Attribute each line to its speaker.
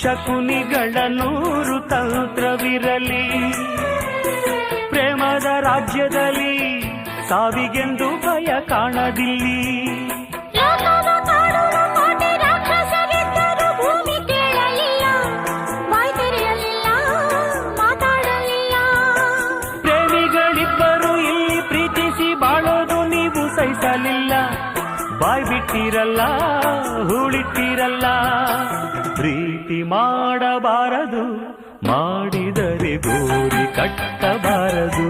Speaker 1: ಶಕುನಿಗಳ 100 ತಂತ್ರವಿರಲಿ, ಪ್ರೇಮದ ರಾಜ್ಯದಲ್ಲಿ ಸಾವಿಗೆಂದು ಭಯ ಕಾಣದಿಲ್ಲಿ. ಪ್ರೇಮಿಗಳಿಬ್ಬರು ಇಲ್ಲಿ ಪ್ರೀತಿಸಿ ಬಾಳೋದು ನೀವು ಸಹಿಸಲಿಲ್ಲ, ಬಾಯ್ ಬಿಟ್ಟಿರಲ್ಲ ಹೂಳಿಟ್ಟಿರಲ್ಲ. ಪ್ರೀತಿ ಮಾಡಬಾರದು, ಮಾಡಿದರೆ ಗೋರಿ ಕಟ್ಟಬಾರದು.